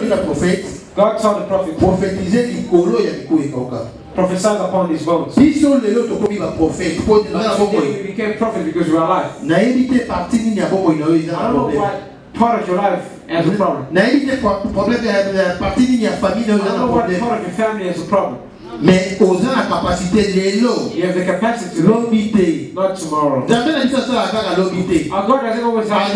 God told the prophet, prophesy upon these bones. One day we became prophets because we were alive. I don't know what part of your life has a problem. I don't know what part of your family has a problem. Mais aux la capacité de you have the capacity to l'obiter. Not tomorrow. Jamais la mission sera à l'obiter. Our God doesn't always have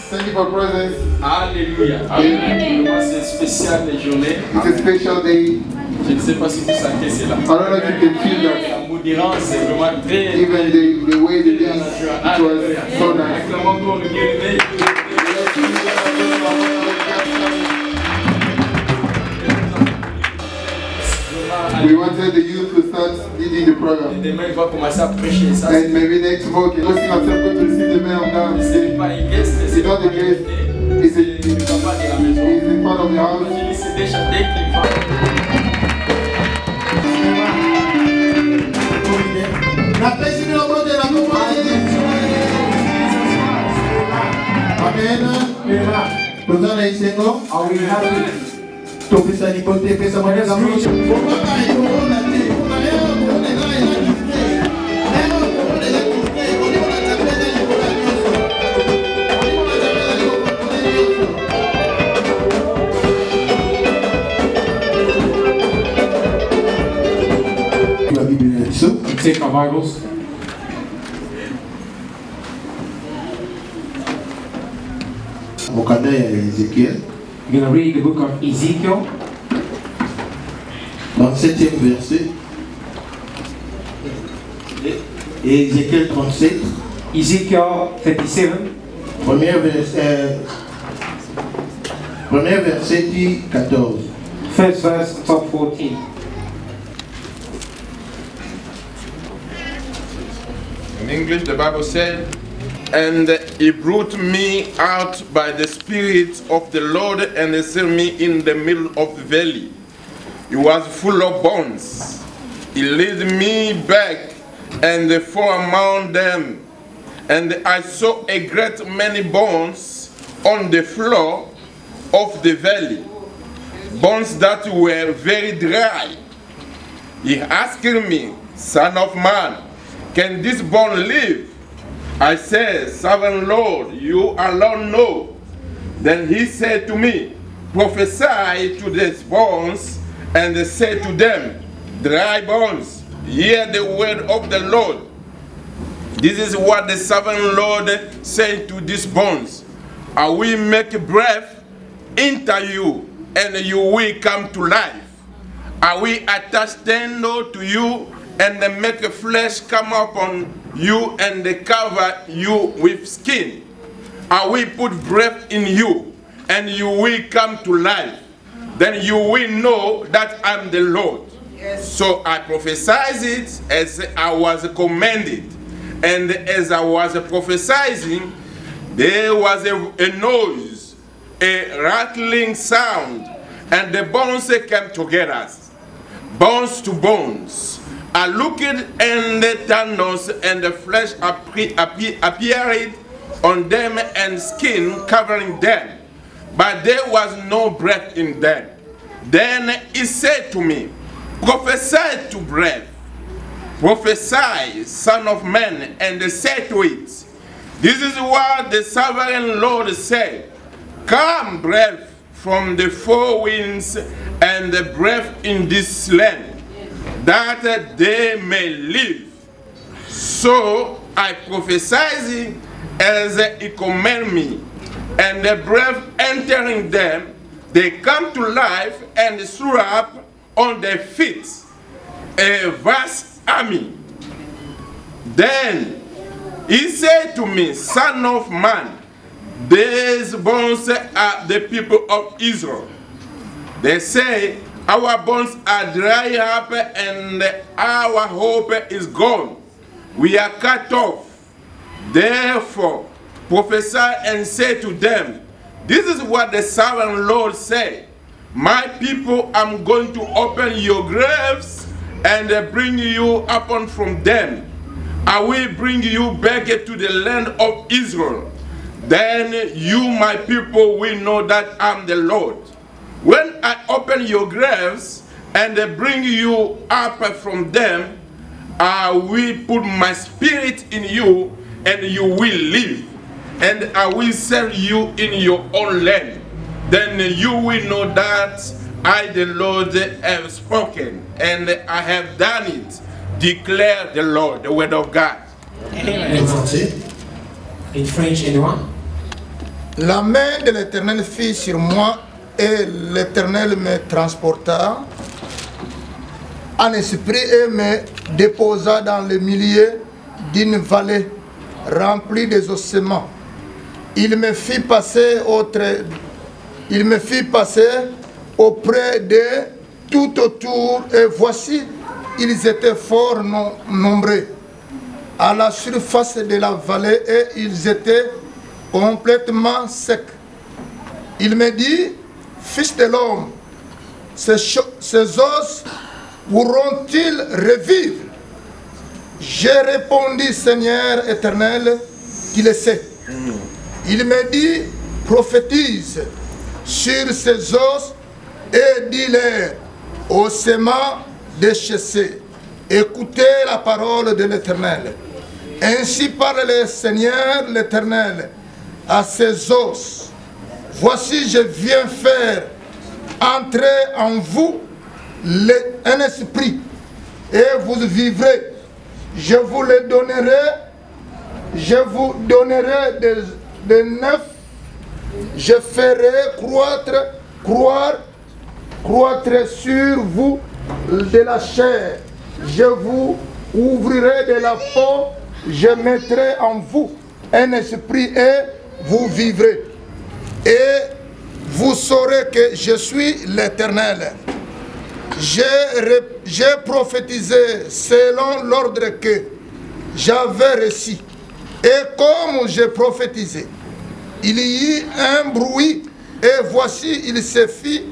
Thank you for presence. Alléluia. C'est une spéciale journée. It's a special day. Je ne sais pas si vous sentez cela. I don't know if you can feel that. La modérance c'est vraiment très. Even the way the dance, it was so nice. Acclamons pour le Dieu. We wanted the youth to start leading the program. Demain il va commencer à prêcher ça. And maybe next week, we're going to receive the man of God. C'est pas un guest, It's not a guest. It's in front of the house. Amen. Are we happy? Take our Bibles. We're going to read the book of Ezekiel. 37e verset. Et Ézéchiel 37. Ezekiel 37. Premier verset dit 14. First verse, top 14. In English, the Bible said, "And he brought me out by the Spirit of the Lord and set me in the middle of the valley. It was full of bones. He led me back and far among them, and I saw a great many bones on the floor of the valley, bones that were very dry. He asked me, Son of man, can this bone live? I said, Sovereign Lord, you alone know. Then he said to me, prophesy to these bones, and say to them, dry bones, hear the word of the Lord. This is what the Sovereign Lord said to these bones. I will make breath into you, and you will come to life. I will attach tendon to you, and make flesh come upon you, and cover you with skin. I will put breath in you, and you will come to life. Then you will know that I'm the Lord. Yes. So I prophesied it as I was commanded. And as I was prophesying, there was a noise, a rattling sound, and the bones came together, bones to bones. I looked, and the tendons and the flesh appeared on them, and skin covering them, but there was no breath in them. Then he said to me, prophesy to breath. Prophesy, Son of Man, and say to it, this is what the Sovereign Lord said. Come, breath from the four winds, and the breath in this land, that they may live. So I prophesied as he commanded me, and the breath entering them, they come to life and stood up on their feet, a vast army. Then he said to me, Son of man, these bones are the people of Israel. They say, our bones are dry up, and our hope is gone. We are cut off. Therefore, prophesy and say to them, this is what the Sovereign Lord said. My people, I'm going to open your graves and bring you up from them. I will bring you back to the land of Israel. Then you, my people, will know that I'm the Lord. When I open your graves and bring you up from them, I will put my spirit in you, and you will live. And I will send you in your own land. Then you will know that I, the Lord, have spoken, and I have done it. Declare the Lord, the word of God. Amen. In French, anyone? La main de l'Éternel fut sur moi, et l'Éternel me transporta en esprit et me déposa dans le milieu d'une vallée remplie des ossements. Il me fit passer auprès d'eux tout autour, et voici, ils étaient fort nombreux à la surface de la vallée, et ils étaient complètement secs. Il me dit, Fils de l'homme, ces os pourront-ils revivre? J'ai répondu, Seigneur éternel, qui le sait. Il me dit, prophétise sur ces os et dis-leur, ossements déchaissés, écoutez la parole de l'Éternel. Ainsi parle le Seigneur l'Éternel à ces os. Voici, je viens faire entrer en vous un esprit, et vous vivrez. Je vous donnerai des neufs. Je ferai croître sur vous de la chair. Je vous ouvrirai de la peau. Je mettrai en vous un esprit, et vous vivrez. Et vous saurez que je suis l'Éternel. J'ai prophétisé selon l'ordre que j'avais reçu. Et comme j'ai prophétisé, il y eut un bruit, et voici, il se fit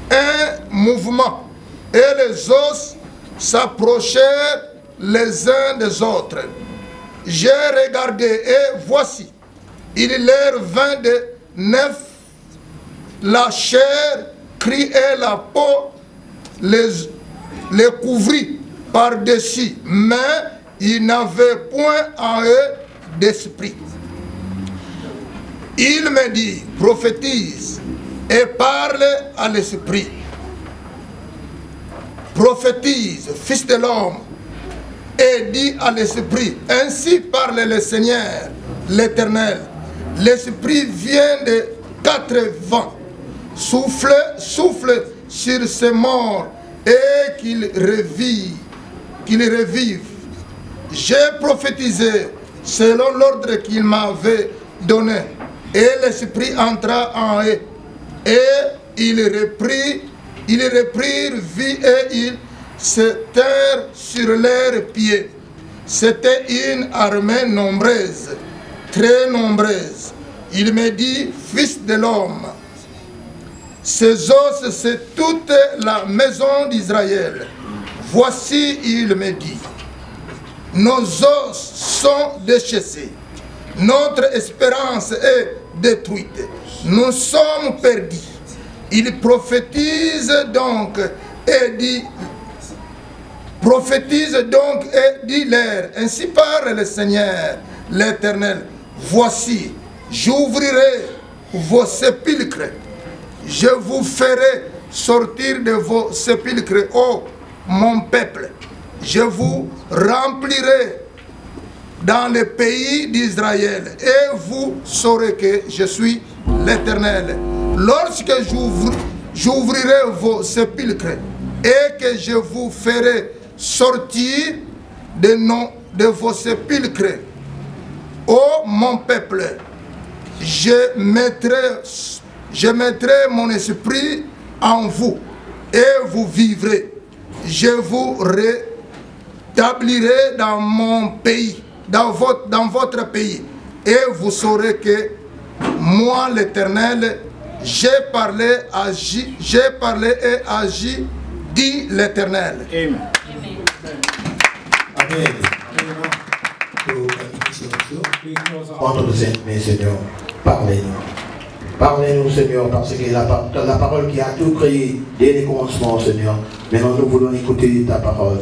un mouvement, et les os s'approchèrent les uns des autres. J'ai regardé, et voici, il leur vint de neuf, la chair crue et la peau les couvrit par-dessus, mais il n'avait point en eux d'esprit. Il me dit, prophétise et parle à l'esprit. Prophétise, fils de l'homme, et dis à l'esprit, ainsi parle le Seigneur, l'Éternel. L'esprit vient de 4 vents, souffle sur ces morts et qu'il revive. J'ai prophétisé selon l'ordre qu'il m'avait donné, et l'esprit entra en eux, et ils reprirent vie et ils se tinrent sur leurs pieds. C'était une armée nombreuse, très nombreuse. Il me dit, fils de l'homme, ces os, c'est toute la maison d'Israël. Voici, il me dit, nos os sont déchaissés, notre espérance est détruite, nous sommes perdus. Il prophétise donc et dit, leur, ainsi parle le Seigneur, l'Éternel, voici, j'ouvrirai vos sépulcres, je vous ferai sortir de vos sépulcres, ô mon peuple, je vous remplirai dans le pays d'Israël, et vous saurez que je suis l'Éternel. Lorsque j'ouvrirai vos sépulcres et que je vous ferai sortir de vos sépulcres, ô mon peuple, je mettrai mon esprit en vous et vous vivrez. Je vous rétablirai dans mon pays, dans votre pays, et vous saurez que moi, l'Éternel, j'ai parlé et agi, dit l'Éternel. Amen. Amen. Entre nous, Seigneur, parlez-nous. Parlez-nous, Seigneur, parce que la parole qui a tout créé dès les commencements, Seigneur. Maintenant, nous voulons écouter ta parole.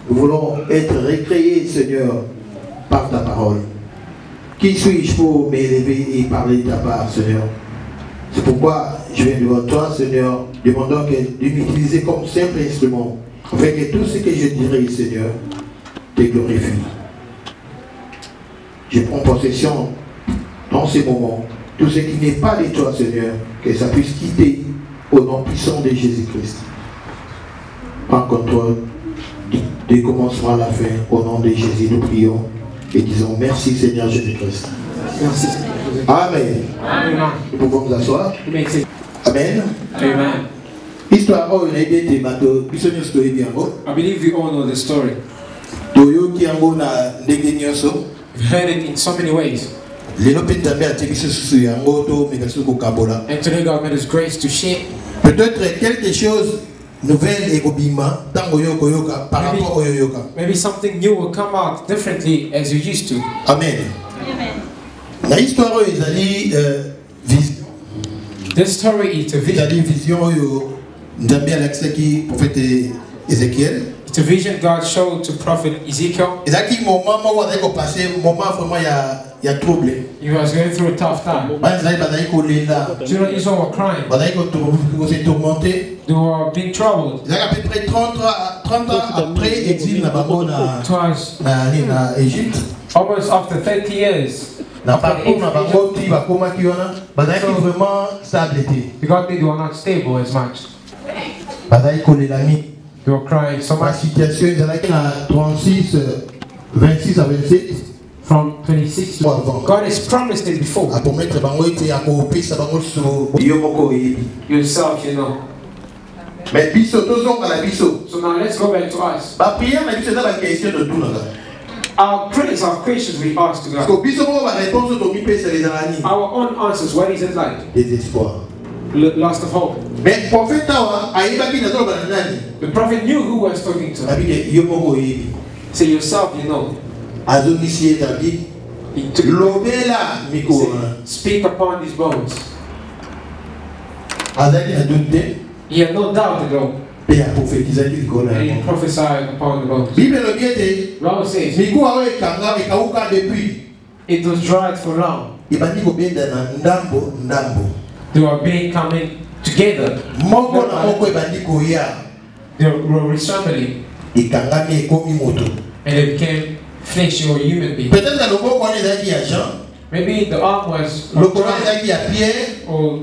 Nous voulons être recréés, Seigneur, par ta parole. Qui suis-je pour m'élever et parler de ta part, Seigneur? C'est pourquoi je viens devant toi, Seigneur, demandant de m'utiliser comme simple instrument, afin que tout ce que je dirai, Seigneur, te glorifie. Je prends possession dans ces moments, tout ce qui n'est pas de toi, Seigneur, que ça puisse quitter au nom puissant de Jésus-Christ. En contrôle, du commencement à la fin, au nom de Jésus, nous prions et disons merci, Seigneur Jésus-Christ. Merci. Amen. Amen. Nous pouvons nous asseoir. Amen. Amen. Histoire oh il est des bateaux. I believe we all know the story. Toyo qui en na ndegenyoso. We've heard it in so many ways. Lelo pentambe atekiso susu yango to megasu ko kabola. And today God made His grace to share. Peut-être quelque chose nouvelle et obima tango yoko yoka par rapport au yoka. Maybe something new will come out differently as you used to. Amen. Amen. La histoire ezali vision. This story is a vision. Ezali vision yo ndambi alexaki prophète Ézéchiel. It's a vision God showed to prophet Ezekiel. Ezaki moment mo wa ko passer moment vraiment ya trouble. He was going through a tough time. Children of Israel were crying. They were being troubled. Il y a à peu près 30 ans après exil na bango na Égypte. Almost after 30 years. Na parcours na bango ti bakoma ki wana bazaki vraiment stable te. Because they were not stable as much. Bazaki kolelami. They were crying so La much. situation ezalaki na 36 26 à 27. From 26 to God has promised it before. Yourself, you know. So now let's go back to us. Our prayers are questions we ask to God. Our own answers, what is it like? Lost of hope. The prophet knew who was talking to him. Say yourself, you know. Speak upon these bones. He had no doubt at all. And he prophesied upon the bones. The Bible says It was dried for long. They were being coming together. They were resembling. And they became flesh or human beings. Maybe the arm was or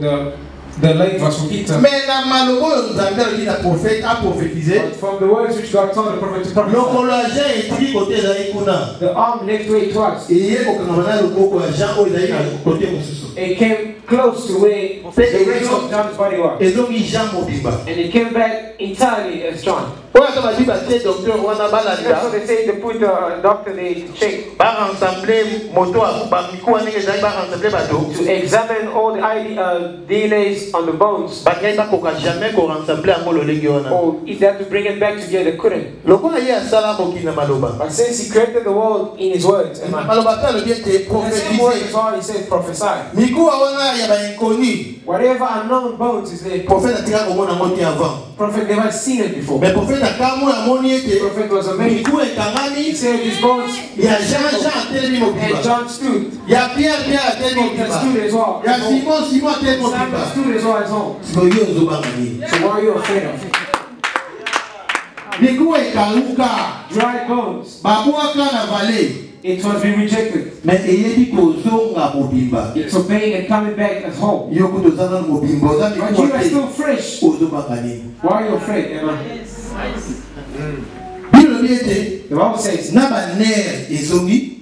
the leg was for Peter. But from the words which God told the prophet to prophesy, the arm left where it was. It came close to where the rest of John's body was. And it came back entirely as John. That's what they say, they put a doctor, they check to examine all the DNAs on the bones. Or if they had to bring it back together, they couldn't. But since he created the world in his words, and the same word is all he said, prophesy. Whatever unknown bones is there. Prophet never seen it before. The prophet was amazed. He said his bones, and John stood. Peter stood as well. Simon stood as well as home. So what are you afraid of? Dry bones. It was being rejected. It's obeying and coming back as home. But you are still fresh. Why are you afraid, Emma? The Bible says,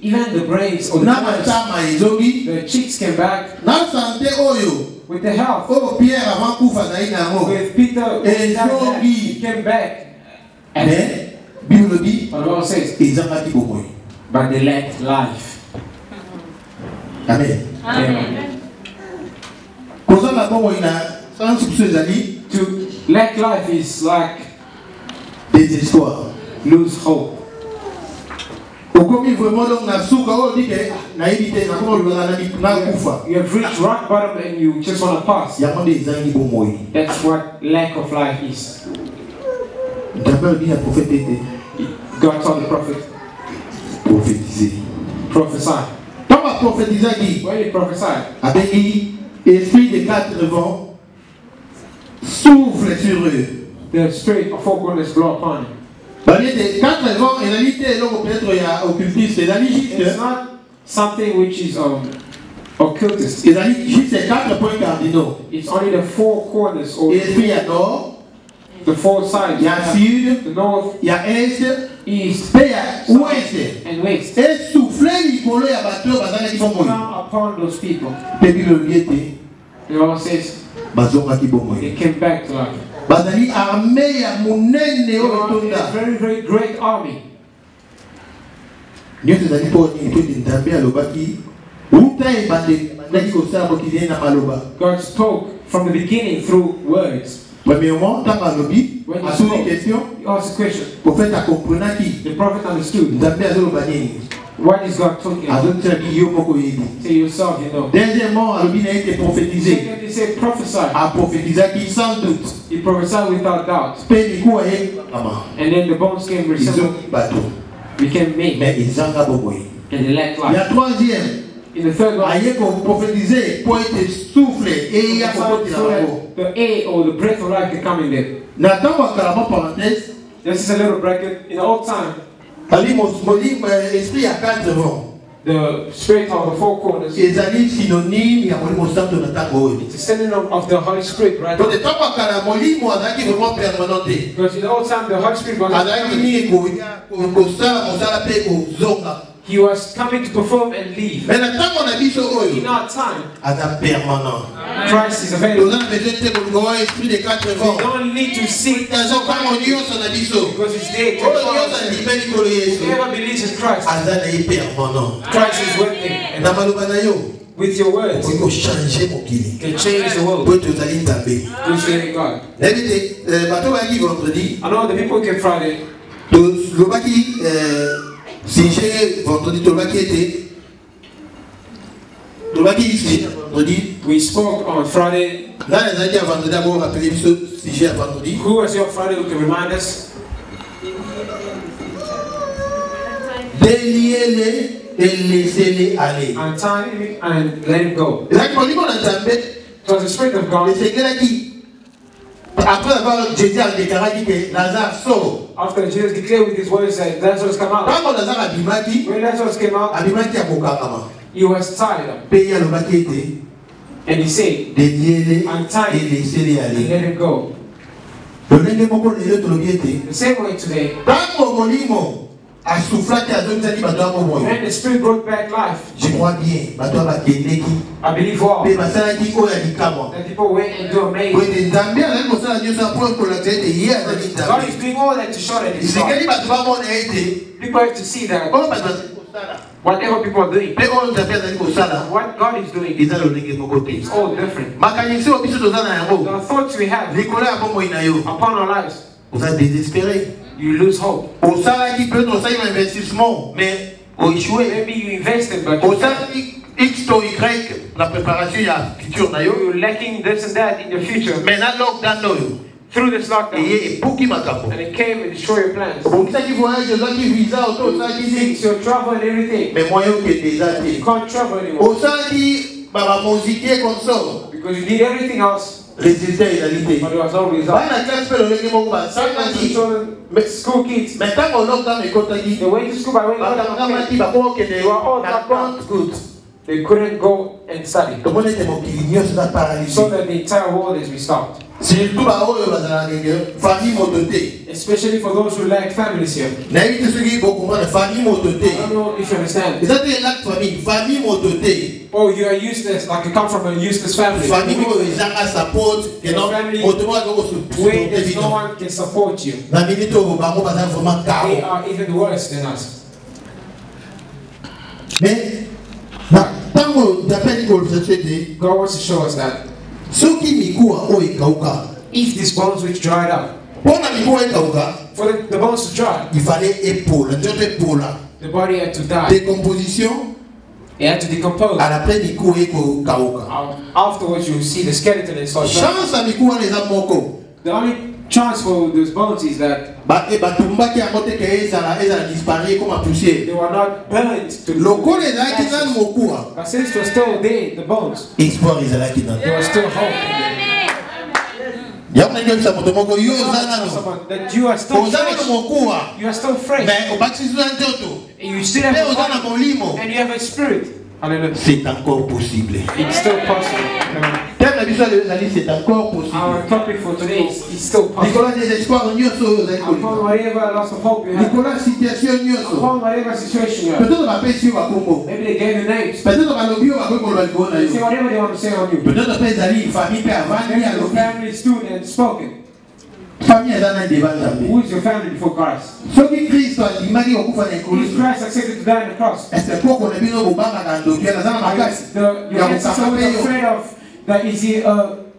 even the brains or the cheeks came back with the health. With Peter, he came back. And the Bible says, but they lacked life. Amen. Amen. To lack life is like lose hope. You have reached rock bottom and you just want to pass. That's what lack of life is. God told the prophet, prophesy. When you prophesy, esprit des 4 vents souffle sur eux. The spirit of four corners blow upon him. It's not something which is occultist. It's only the four corners or the four sides. Il y a sud, the north, il y a est, east, ouest and west. Et souffler come upon those people. The Bible says they came back to life. They were a very, very great army. God spoke from the beginning through words. When you spoke, you asked a question. The prophet understood. What is God talking about? Say yourself, you know. Second, he said prophesy. He prophesied without doubt. And then the bones came became made. And they lacked life. In the third one, the air or the breath of life can come in there. This is a little bracket. In the old time, the spirit of the four corners is a synonym of the Holy Spirit, right? Because in the old time, the Holy Spirit was he was coming to perform and leave. In our time, Christ is available. We don't need to seek because it's there. Whoever believes in Christ, Christ is with me. With your words, you can change the world. God. I know the people came Friday. Si j'ai vendredi, we spoke on Friday. Who was your Friday who can remind us? Déliez-les et laissez-les aller. Untie him and let him go. Et là, quand on a Zambé, It was the Spirit of God. le Seigneur a dit, après avoir Jésus a déclaré que Lazare sort. After Jesus declared with his words that Lazarus come out. Quand Lazare a bimaki, When Lazarus came out, abimaki a kokakama. he was tied. Pays à l'obakité, And he said, déliez-les untie et laissez-les and aller. let him go. Lolenge moko lelo tolobiete. The same way today, Tango molimo a soufflé à zone zali bato mo moyo. when the Spirit brought back life, Je crois bien, bato ba kendeki. I believe all Pe basala ki oya likamwa. that people went and do amazing. Wende Zambia na mosala nyosa pour ko la tete hier à zali God Zambia. is doing all that to show that He's God. Isekeli bato ba mona ete. People have to see that Oh bato kosala. whatever people are doing, Pe on Zambia zali kosala. what God is doing Iza lolenge moko te. is all different. Makanisi obiso tozana yango. The thoughts we have Likolo ya bomoi na yo. upon our lives, Vous êtes désespéré. you lose hope. Au salarié peut on un investissement, mais au échoué. Maybe you invested, but Au salarié X to Y, la préparation il y a futur d'ailleurs. you're lacking this and that in your future. Maintenant lockdown Through this lockdown, et pour qui m'attaque. and it came and destroyed your plans. Pour ça qui voyage, ça qui visa auto ça qui Things, dit. your travel and everything. Mais moi je déjà dit. You can't travel anymore Au salarié bah musique comme ça. because you need everything else, Résultat réalité. but there was no result. Bah la classe peut le régler mon bah ça Sometimes the dit. children, school kids, Maintenant on lockdown et quand dit. they went to school, but when Bah quand on dit bah pour que they were all la locked compte down. They couldn't go and study, Comment était mon client ça paralysé. so that the entire world is restocked. Surtout bah oh bazala ngenge famille mototé. Especially for those who lack families here. Na évite ceux qui beaucoup de famille I mototé. don't know if you understand. Et ça c'est la famille mototé. Oh, you are useless, like you come from a useless family. Famille qui ils ont support et non autrement que Where there's no one can support you. na minute au bango bazala vraiment They caro. are even worse than us. Mais na tango d'après que le société God wants to show us that ceux qui mikua o ikauka. if these bones which dried up, Pour na mikua ikauka, for the bones to dry, il fallait épaule, notre épaule. the body had to die. Décomposition It had to decompose. à l'après mikua eko kauka. Afterwards, you see the skeleton and start drying. Chance à mikua les amoko. The only chance for those bones is that Ba e batumbaki à côté que ezala disparaît comme à poussière. they were not burned to Loko les là qui ashes. dans mokua. But since it was still there, the bones, Espoir ezala qui dans. there was still hope. Ya mna ndio samoto moko yo zana no. Someone that you are still Ozana fresh. mokua. You are still fresh. Mais au baki sous un toto. And you still have Mais a ozana body, molimo. and you have a spirit. Hallelujah. C'est encore possible. It's still possible. Thème la vision de l'année c'est encore possible. Our topic for today is still possible. Nicolas désespoir nyoso zali Upon kolima. whatever loss of hope you have, Nicolas situation nyoso. upon whatever situation you have, Peut-être va pesi wa Congo. maybe they gave you names. Peut-être va lobi wa Congo la libona Say yo. whatever they want to say on you. Peut-être pas zali famille pe avant Maybe ni à your lobi. family stood and spoken. Famille ezana devant Nzambe. Who is your family before Christ? Soki Kristo alimaki okufa na Is ekolo. Christ accepted to die on the cross? Est-ce que poko na bino bobanga ndoki na zana makasi? Your ancestor was afraid of that. Is he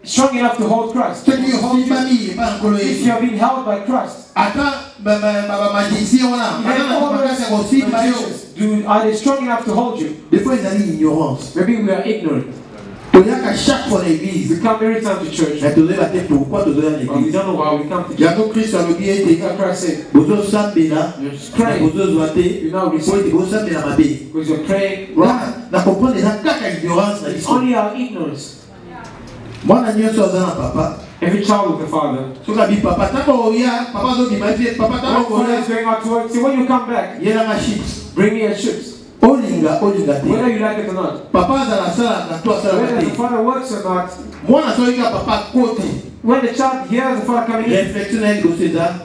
strong enough to hold Christ? Soki osimami epa nkolo If Yesu. you are being held by Christ, Ata bamagicien wana baza na makasi ya kosimba yo. are they strong enough to hold you? Des fois ezali ignorance. Maybe we are ignorant. Toyaka chaque fois na église. We come every time to church, Mais tozoyeba te pourquoi tozoya na but we église. don't know why we come to church. Yango Kristo alobi ete Because Christ said, bozosambela you're praying bozozwa te You know, we po ete bosambela mabe. because you're praying wrong. Na comprendre eza kaka ignorance na It's biso. only our ignorance. Mwana nyonso aza na papa. Every child with a father. Soki abi papa ntango oya papa azobima te papa When ntango father is oya going out to work, say when you come back, yelanga chips. bring me a chips. Olinga Whether te. you like it or not. Papa azala asalaka to asalaka Whether the te. father works or not. Mwana soki kaka papa akoti. When the child hears the father coming in, Réflexion na ye liboso eza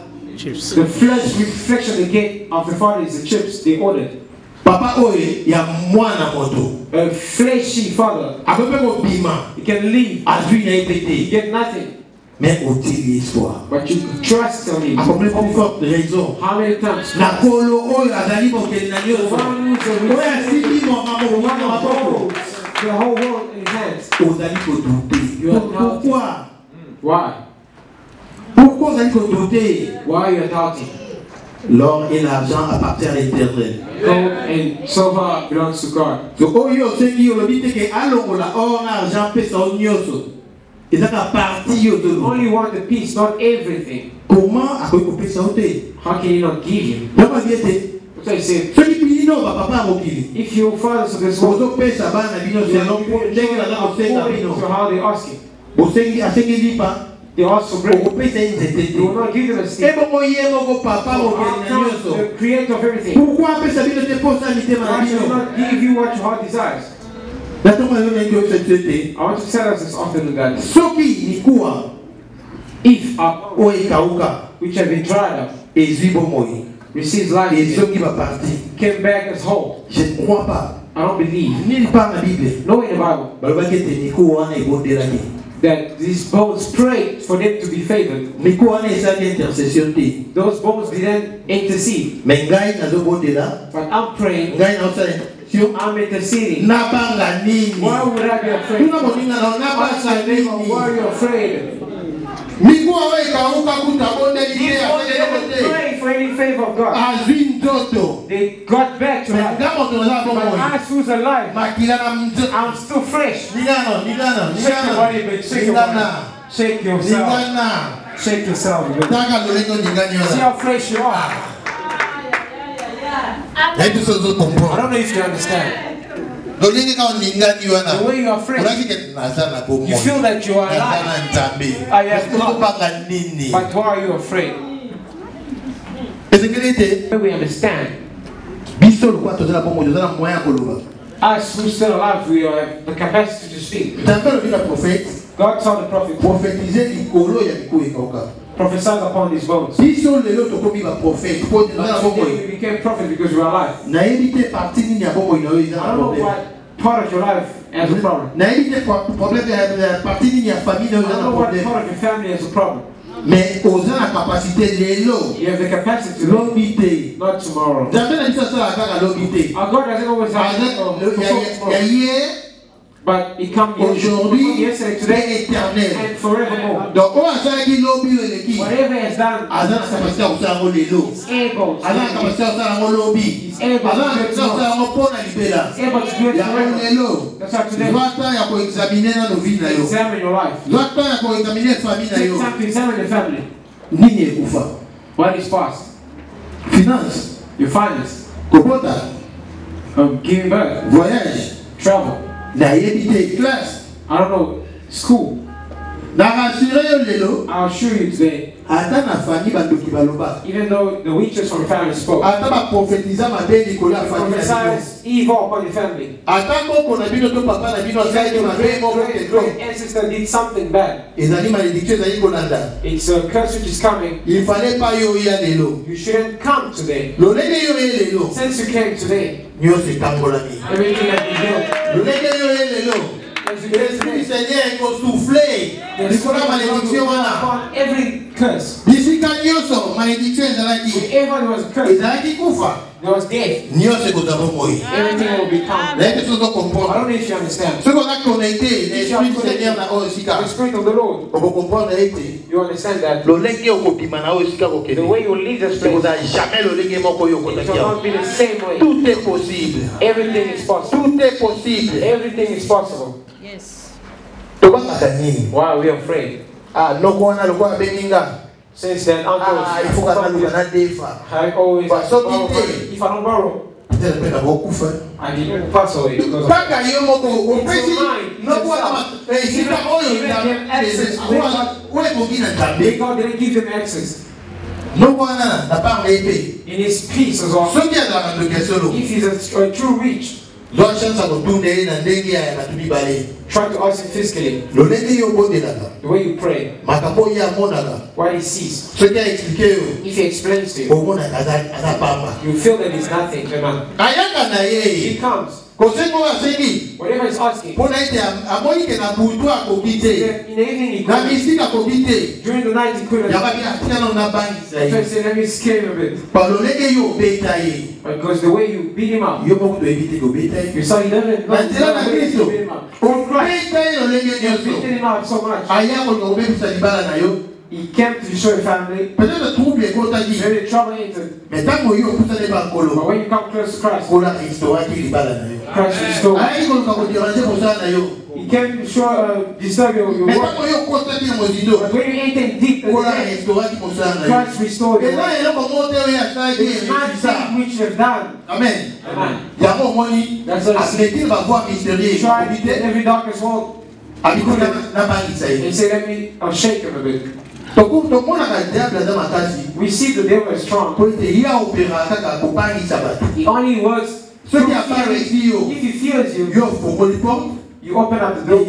the flesh reflection they get of the father is the chips they ordered. papa oyo ya mwana moto. A fleshy father, Akoki mpe kobima he can leave, azwi na ye mpe you te. get nothing, Mais otili espoir. but you trust on him. Akomi plus forte raison. How many times? Na kolo oyo azali mokeli na The nyonso. one who's Oyo the asimbi one mwana who maboko. holds the whole world in his hands. Ozali kodute. Pourquoi? Why? Pourquoi ozali kodute? Why are you doubting? L'or et l'argent appartiennent à l'Éternel. Gold and silver belongs to God. So oyo osengi olobi te ke alongola or na argent pesa o nyonso. Ezaka parti yo You tolo. only want the peace, not everything. Comment akoki kopesa o te? How can you not give him? Yaba biete. So he said, Ce qui dit non, papa mokili. if your fathers of this world Bozo pesa bana bino selon ndenge na ko senga bino. to how they ask him, Bosengi asengi lipa. they ask for bread. Ko pesa nzete. You will not give them a stick. Ebo moye moko papa mokili na nyoso. The creator of everything. Pourquoi pesa bino te posa mitema na I shall bino? not give you what your heart desires. Natoma leo ndio tete. I want to tell us this afternoon that Soki ni kuwa if o ikauka which have been dried up ezibo moyi. receives life Et again, soki va parti. came back as whole. Je ne crois pas. I don't believe. Nulle part dans la Bible. No in the Bible Balobaki ete Nico wana ebondelaki. that these bones prayed for them to be favored. Nico wana esali intercession te. Those bones didn't intercede. Mais ngai nazobondela. But I'm praying, Ngai naosala intercession. I'm interceding. Nabanga nini? Why would I be afraid? Tuna moninga na nabanga nini? Why are you afraid? Nico awe ikauka kutabondeli te These bones afanye didn't te. pray for any favor of God. Azwi ndoto. They got back to life. Ngamo toza But bomoyi. I who's alive, Makila na mzo. I'm still fresh. Nigano. Shake your body, baby. Shake your body. Shake yourself. Nigana. Shake yourself, baby. Taka lolengo See niganyona. how fresh you are. Yaitu sozo I comprendre. don't know if you understand. Lolengo ka ningani wana. The way you are fresh, Unaki ke nazana bomoyi. you feel that you are alive. Nazana nzambe. I am Kupanga nini? But why are you afraid? Ezekielite We understand. biso lokwa tozala bomoyi tozala moyen ya koloba. Us who still alive, we have the capacity to speak. Nzambe alobi na prophète God told the prophet, prophétiser likolo ya biko ekauka. prophesy upon these bones. Biso lelo tokomi ba prophète po tozala But today bomoyi. we became prophet because we are alive. Nayebi te parti nini ya bomoyi na yo eza I na don't know problème. what part of your life has a problem. Nayebi te problème ya parti nini ya famille na yo I eza don't na know what problème. part of your family has a problem. Mais oza na capacité lelo You have the capacity to lobi te. not tomorrow. Nzambe na biso asala kaka lobi te. Our God doesn't always have Ya hier, but it comes aujourd'hui yesterday, et today, éternel. and forevermore. Donc oyo asalaki lobi oyo eleki Whatever he has done, aza na capacité ya kosala yango lelo. he's able to Aza na do it. capacité ya kosala yango lobi. He's able Aza na to do capacité it ya kosala tomorrow. yango mpo na libela. He's able to do it Yango forever. lelo That's how today, zwa temps ya koexamine na lobi na yo. examine your life. Zwa temps ya koexamine famille na Take yo. time to examine your family. Nini ekufa? What is past? Finance, Your finance. kopota, Giving birth. voyage, Travel. nayebi te classe. I don't know. School. Na rassure yo lelo I'll assure you today, ata na famille bandoki baloba. even though the witches from the family spoke, Ata baprofetiza mabe likolo ya famille na bino. prophesied evil upon the family. Ata koko na bino to papa na bino asali mabe moko ketro. Ancestor did something bad. Ezali malédiction ezali kolanda. It's a curse which is coming. Il fallait pas yo ya lelo. You shouldn't come today. Lolenge yo ye lelo. Since you came today, Nyonso etambolami. everything has been built. Lolenge yo ye lelo. As you came L'esprit du today, Seigneur ekosouffle. there's Likolo ya malédiction wana. upon every curse. Bisika nyonso malédiction ezalaki. Wherever there was a curse, Ezalaki kufa. there was death. Nyonso ekozala bomoi. Everything will become. Nayebi soki I okomprendre. don't know if you understand. Soki oza connecté l'esprit du Seigneur na oyo esika. The Spirit of the Lord, Okokomprendre ete you understand that lolenge okobima na oyo esika the kokende. way you leave this place, Ekozala jamais lolenge moko oyo it will okotaki not awa. be the same way. Tout est possible. Everything is possible. Tout est possible. Everything is possible. Tobangaka nini? Why are we afraid? Ah, noko wana lokola abenginga. Since then, Ah, il faut kana luka na defa. I always But so borrow did money. If I don't borrow, Peut-être pe na bokufa. I didn't pass away because of Kaka yo moko opesi It's mine. noko wana esika oyo Even them access to oyo ebongi na nzambe. God didn't give them access. Noko wana na part ete. In His peace as well. Soki azalaka ndoki solo. If He's a true reach, Zwa chance ya kotunde ye na ndenge ya bato mibale. try to ask Him physically. Lolenge yo obondelaka. The way you pray, Makambo oyo amonaka. what He sees. Soki aexplike yo. If He explains to you, Omonaka aza pamba. you feel that it's nothing. Amen. Ayaka na He ye. comes. Kosengo asengi. Whatever He's asking. Mpona ete amoni ke na butu akoki te. In the evening, He Na comes. misika akoki te. During the night, He couldn't. Yakabi atikana na bangisa ye. First, let me scare him a bit. Balolenge yo obeta ye. Because the way you beat him up, Yo moko toyebi te kobeta ye. you saw he never Na nzela na Kristo. beat him up. In Christ, Obeta ye lolenge you beat nyonso. him up so much. Aya kolinga kobebisa libala na yo. He came to destroy the family. Peut-être trouble est contagieux. Maybe trouble entered. Mais tant que vous allez pas colo. But when you come close to Christ, Pour la restaurer qui est là. Christ restored. Ah, il faut qu'on déranger pour ça là yo. He came to show disturb your Mais work. tant que vous constatez mon dido. But when you enter deep, Pour la restaurer qui pour ça là. Christ restored Et you. là il a commenté à ça qui It's not est ça. things which you have done. Amen. Amen. Il y a un moni. That's what it Avec il va voir mystérieux. Try in every darkest world. Avec on n'a pas dit ça. He said, let me, I'll shake him a bit. Donc on a le diable dans ma case. We see the devil is strong. Pour te y a opéra kaka compagnie sabat. He only works. Ce qui a pas réussi yo. If he feels you, Yo faut qu'on lui porte. you open up the door,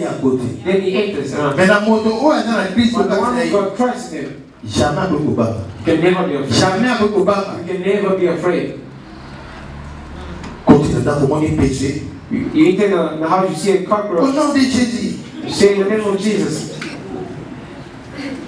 then he enters. Mais la moto oh dans la Christ But the one who got Christ in him jamais avec au baba. can never be afraid. Jamais avec au baba. You can never be afraid. Continue dans comment il péché. You enter the house, you see a Au cockroach. nom de Jésus. You say in the name of Jesus.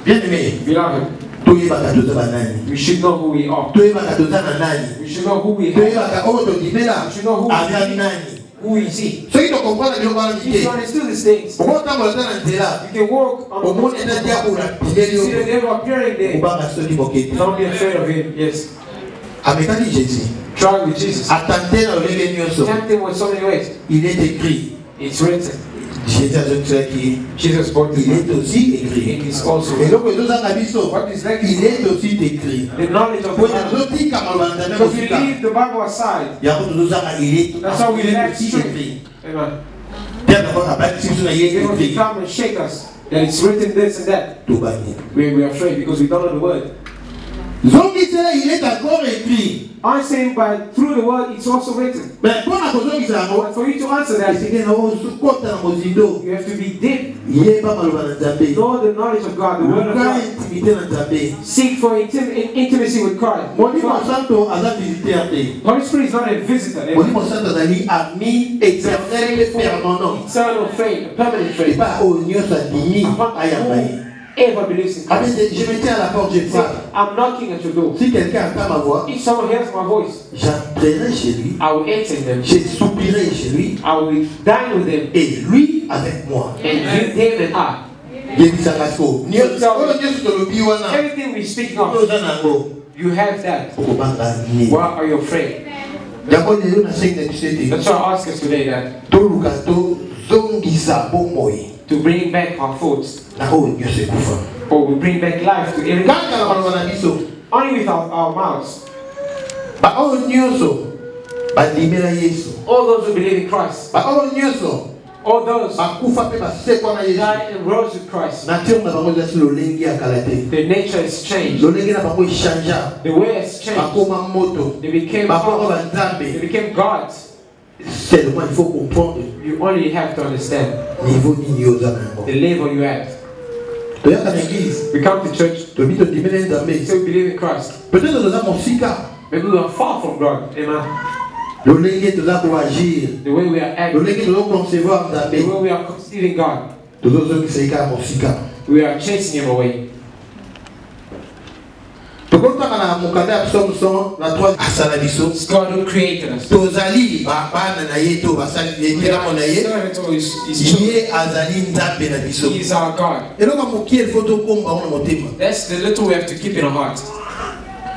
Bien aimé. Beloved, Toi il va ka toza banani. we should know who we are. Toi il va ka toza na nani. We should know who we Toi il are. va ka oto dimela. We should know who Avec we nani. Who is he? Ceux qui te comprennent le bala If you mité. understand these things, Au moment où on est dans nzela. you can walk on Au the monde est dans dia pour la pilé You see the yo. devil appearing Au there. baba soli bokete. Don't be afraid of him. Yes. Avec Jésus. Try with Jesus. Attendez dans le nyonso. Tempt him with so many ways. Il est écrit. It's written. Jésus a dit qui Jesus spoke to il est him. aussi écrit. It is also Et donc nous avons abisso. What is like Il est aussi écrit. the knowledge of Pour the les Bible. autres comme on va Because we leave the Bible aside. il y a nous avons il est That's how we left aussi straight. écrit. Amen. Bien d'abord à bâtir sur il They est want to écrit. come and shake us. That it's written this and that. Tout bani. We're afraid because we don't know the word. Zongi cela il est encore écrit. I'm saying, but through the word, it's also written. Mais pour la zongi cela But for you to answer that, c'est que nous supportons dans nos idoles. you have to be deep. Il est pas mal dans Nzambe. Know the knowledge of God, the word of Quand God. intimité dans Nzambe. Seek for intimacy with Christ. Mon Dieu santo a la visité à terre. Holy Spirit is not a visitor. Mon Dieu santo a dit ami éternel et permanent. Eternal faith, a permanent Et faith. pas au Dieu sa dimi à Yambaï. Ever believes in Amen. Christ. Je me tiens à la porte, je frappe. I'm knocking at your door. Si quelqu'un entend ma voix, If someone hears my voice, j'entrerai chez lui, I will enter them. je soupirai chez lui, I will dine with them. et lui avec moi. And you, them, and I. Yebisakasko. Everything we're speaking of, you have that. Why are you afraid? That's why I ask us today that to bring back our thoughts, or we bring back life to everything. Only with our mouths. All those who believe in Christ, all those died and rose with Christ. Their nature has changed. The way has changed. They became They became gods. Seulement il faut comprendre You only have to understand niveau nini ozana. the level you at. Toyaka na église, We come to church, tobi to dimene nzambe. so we believe in Christ. Peut-être toza mosika, Maybe we are far from God. Amen. lolenge toza ko agir, The way we are acting, lolenge toza concevoir the nzambe. way we are conceiving God, Tozozongisa eka mosika. we are chasing Him away. Tokotaka na mokanda ya Psaume 100 na 3 asala biso. It's God who created us. Tozali bana na ye to basali We ekela are na His ye. servants or His children. Ye azali nzambe na biso. He is our God. Eloko mokie il faut tokomba na motema. That's the little we have to keep in our heart.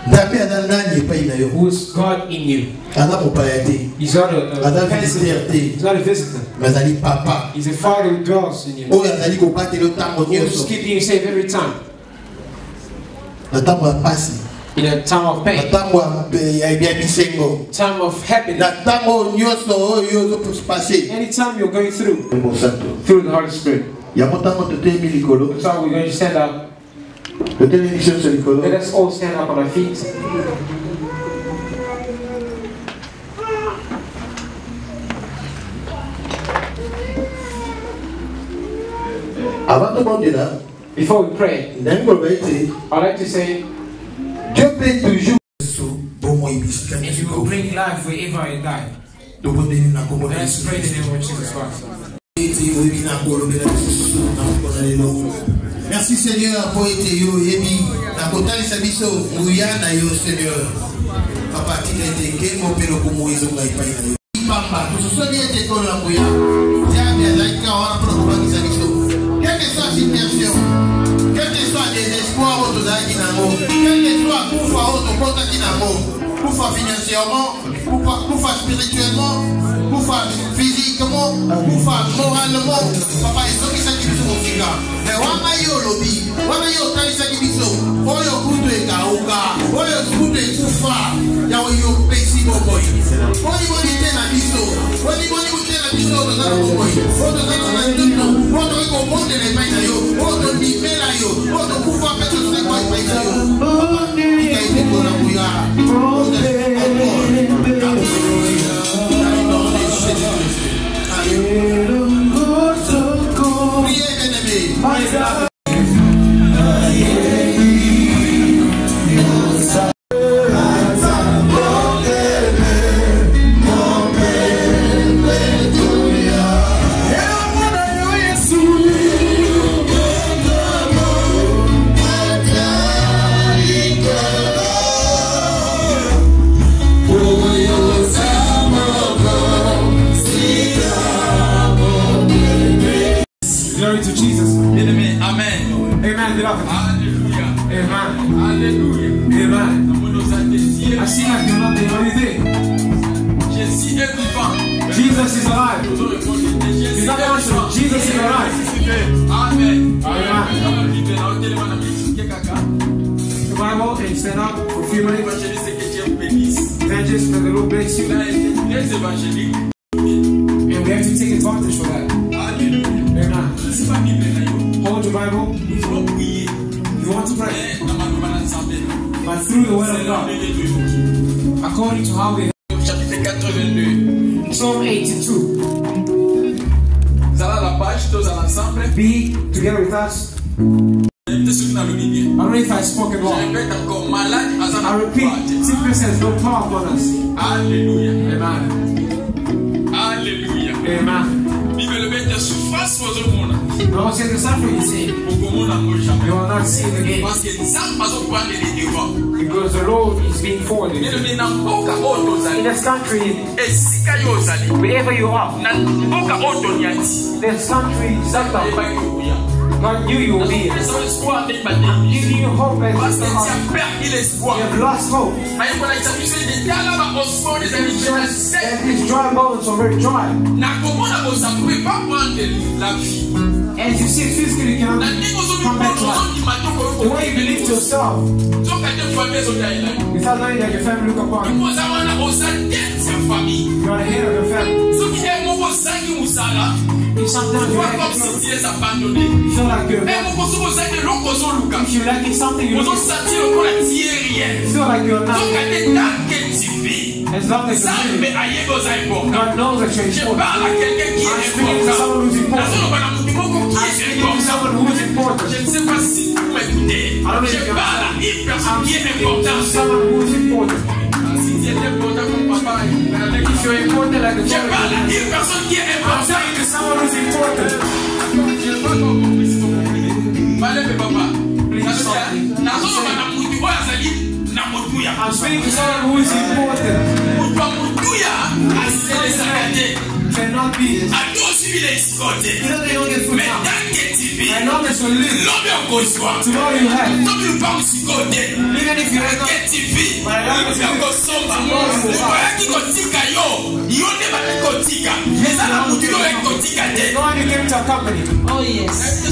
Nzambe aza nani epai na yo? Who is God in you? Aza mopaya te. He's not a Aza peasant. visiteur te. He's not a visitor. Mais azali papa. He's a Father who dwells in you. Oyo azali kobatela ntango Who is nyonso. keeping you safe every time. Na ntango ya pasi. In a time of Na pain, ntango ya bisengo. time of happiness, Na ntango nyonso oyo ozopase. anytime you're going through Mosanto. the Holy Spirit. Yango ntango totemi likolo. That's why we're going to stand up. Totemi biso nyonso likolo. Let us all stand up on our feet. Avant de bondela, Before we pray, ndani koloba ete I'd like to say, Dieu peut toujours bomoi bisika if you will bring life wherever I die, tobondeli na kombo na let us Yesu. pray in the name of Jesus Christ. Ete oyebi na kolobela lisusu na mokolo lelo. Merci Seigneur po ete yo oyebi na kotalisa biso nguya na yo Seigneur. Papa tika ete nkembo mpe lokumu ezonga epai na yo. Papa tososoli ete tolo ya nguya. Diable azalaki ka wana mpona kobakisa biso. Quelle que soit la situation, quel que soit le désespoir faire financièrement, pour faire spirituellement, pour faire physiquement, pour faire moralement. Papa, ils sont qui s'activent sur mon cigare. Mais wana yo lobby, wana yo tali s'activent sur. Oyo kutu e kauka, oyo kutu e kufa. Ya oyo pesi boboy. Oni boni tena biso, oni boni tena biso do zara boboy. Odo zara na tuno, odo ko monde le paina yo, odo ni mela yo, odo kufa peto se kwa paina yo. Papa, ika ite kona buya. Odo Glory to Jesus. Amen. Amen. Amen, beloved. Hallelujah. Amen. Hallelujah. Amen. I see like you're not there. What do you think? Jésus est vivant. Jesus is alive. He's not answering. Jesus is alive. Amen. Amen. The Bible, and stand up for a few minutes. Evangelist, may the Lord bless you. And we have to take advantage for that. Amen. Hold your Bible. You want to pray, but through the word of God, according to how we Psalm 82. Be together with us. I don't know if I spoke it wrong. I repeat, sickness has no power upon us. Hallelujah. Amen. Hallelujah. Amen. No, c'est the suffering you see. You will not see it again. Because the Lord is being forwarded. In this country, wherever you are, this country is not God knew you would be here. Giving you hope and you have lost hope. And these dry bones are very dry. As you see it physically, you cannot come back to life. The way you believe to yourself, without knowing that your family look upon you, you are the head of your family. If sometimes you feel like you're if you're lacking something, you feel like you're not. As long as you're living, God knows that you're important. I'm speaking to someone who's important. I'm speaking to someone who is important. I don't know if you're I'm speaking to someone who is important. If you're important like the father, I'm telling you to someone who's important. Please stop me. I'm speaking to someone who is important. Cannot be. You know they don't get food now. I know this will live. Tomorrow you have. Even if you wake up. But I know this will no one you came to a company. Oh yes. I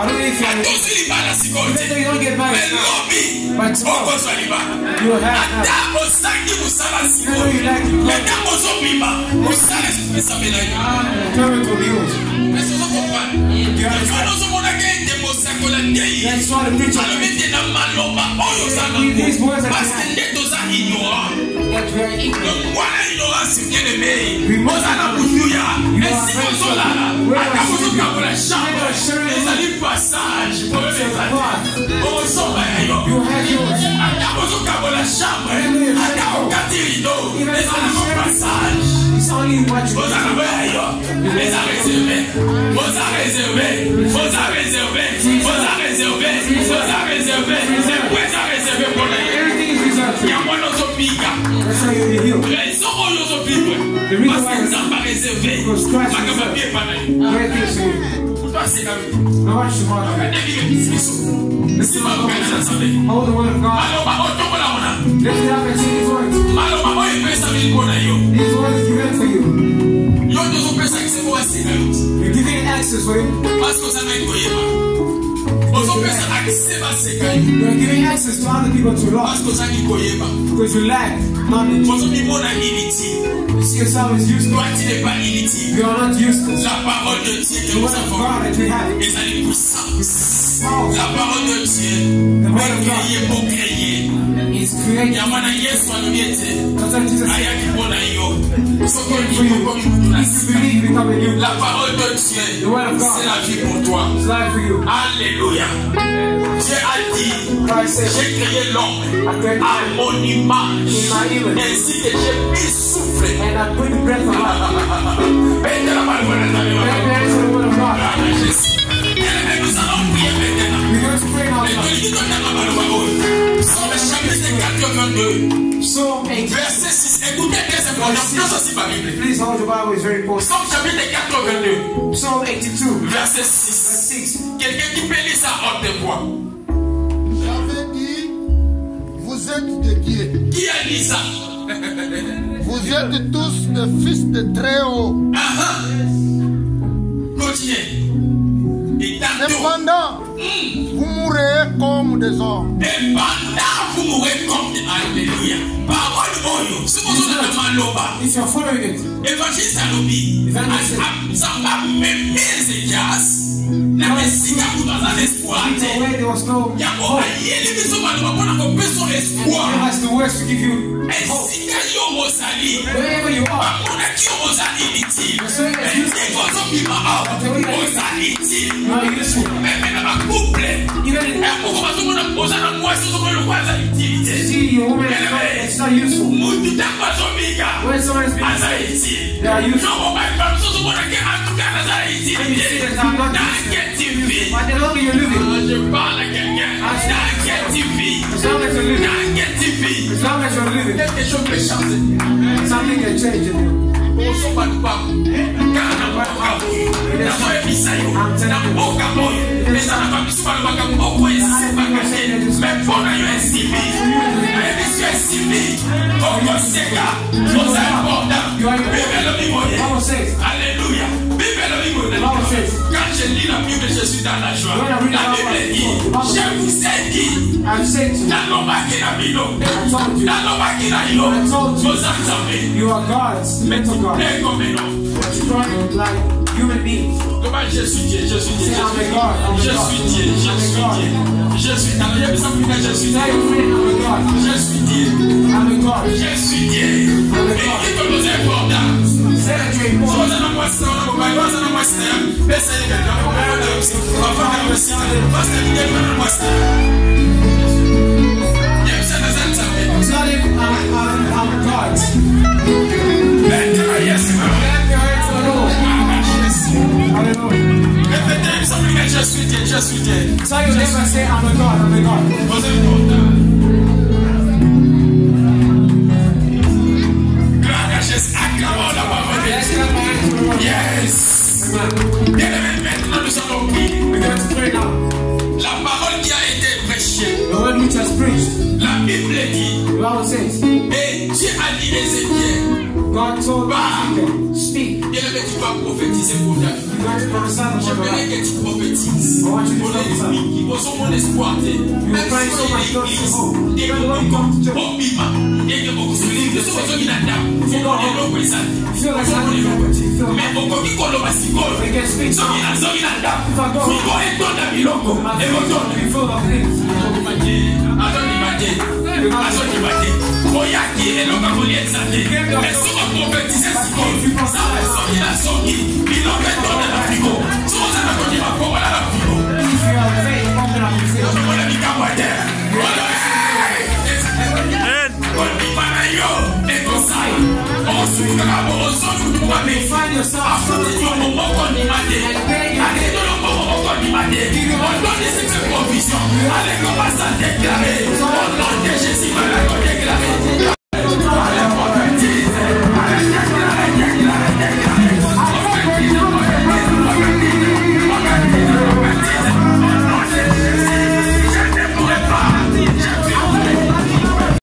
don't know if you don't get married now. But tomorrow you will have. You know you like it. Payment will be yours. That's why the preacher these boys are that we are ignorant. We must not you are you have yours. It's only what you everything is reserved. That's how you'll be healed. The reason why because Christ is great things for you. toi, c'est comme No one should bother you. Listen to the Hold the word of God. Lift it up and sing His words. His word is given for you. You're giving access for you. You're giving access to other people to love. Because you lack knowledge. You see yourself as useless. You are not useless. The word of God that we have. La parole de Dieu est créée pour créer. Yamana Yesu anumiete. La parole de Dieu, c'est la vie pour toi. Alléluia. Dieu a dit, j'ai créé l'homme à mon image, ainsi que j'ai mis souffle. Nous allons prier maintenant. Psaume chapitre 82, verset 6. Écoutez bien cette prononciation aussi par Bible. Please hold your Bible, it's very important. Psaume chapitre 82, Psalm 82, verset 6. Quelqu'un qui peut lire ça en deux voix. J'avais dit, vous êtes des dieux. Qui a dit ça? Vous êtes tous des fils de Très-Haut. Continuez. Cependant, vous mourrez comme des hommes. Et pendant vous mourrez comme des Alléluia. Parole Oyo. Si vous avez le maloba. if you're following it, Évangile Alobi. Ça va même Ézéchias. La Messia pour dans un espoir. where there was no Il y a hope, les maisons maloba pour avoir besoin God d'espoir. has the words to give you Et hope. si il y a Mozali. Wherever you are, On a qui Mozali dit-il. Et so that you c'est quoi son piment à Mozali dit. are useful. Mais dans ma couple. Even in Et pourquoi tout le monde a posé la moitié de le quoi ça utilité. see your woman, it's not useful. Muito tempo a zombia. When someone is being Azaiti. they are useful. Não, mas para todo mundo que a tu cara Azaiti. When you see that I'm not useful, but the longer you're living, Je parle à quelqu'un. TV. as long as you're living, TV. as long as you're living, Quelque chose peut changer. something can change in you. On s'en bat pas. Car na boca. Na moyo bisayo. Na boca moyo. Mais ça n'a pas pu se faire le bac à beaucoup et c'est pas caché. Mais pour la estimé. Mais je estimé. Au Sega. Aux importants. Bible le Bible. Bible says, Alléluia. Bible le Bible. Bible says, Quand je lis la Bible, je suis dans la joie. When I read La the Bible Bible, dit, je vous ai dit, I've said to you, dans l'homme qui n'a bilo, I told you, dans l'homme qui n'a ilo, I told you, vous entendez, you are God's mental God. mais comme non. But you're trying like human beings. Comment je suis Dieu, je suis Dieu, Say, I'm a God, I'm a je God. suis Dieu, je suis Dieu, je suis dans le je suis Tell Dieu, your friend, I'm a God. je suis Dieu, I'm a God. je suis Dieu, et qui te nous important. Say that you're important. Soza na mwasta na mobile, soza na mwasta, pesa ile ndio kwa wafanya mwasta, basta ndio kwa mwasta. Yemsa na zanza. Tell him I'm God. Bendera Yesu. Clap your hands to the Lord. Hallelujah. Répétez, ça veut dire je suis Dieu, je suis Dieu. Tell your neighbor, say, I'm a God, I'm a God. Vous êtes content. Gloire à Jésus, acclamons la parole de Let's Dieu. clap our hands to the Lord. Yes. Bien-aimés, maintenant nous allons prier. We're going to pray now. La parole qui a été prêchée, The word which has preached, la Bible dit, the Bible says, et Dieu a dit Ézéchiel, God told Ezekiel, speak. bien-aimé, tu vas prophétiser pour ta vie. You're going to prophesy about your J'aimerais life. que tu prophétises I want you to pour les prophesy. ennemis qui vont mon espoir. Même find so much si God to l'église, hope. des Even when you gens come to church, au bima, et que beaucoup de gens qui sont qui n'attendent, ils vont les loquer ça. feel like Ils vont les nothing. loquer. Feel Mais beaucoup qui collent ma sigole, they can speak. ceux qui n'attendent, ils vont les donner à biloko, et vont donner. Be full of things. If you have faith, open up your faith. Find yourself Jésus,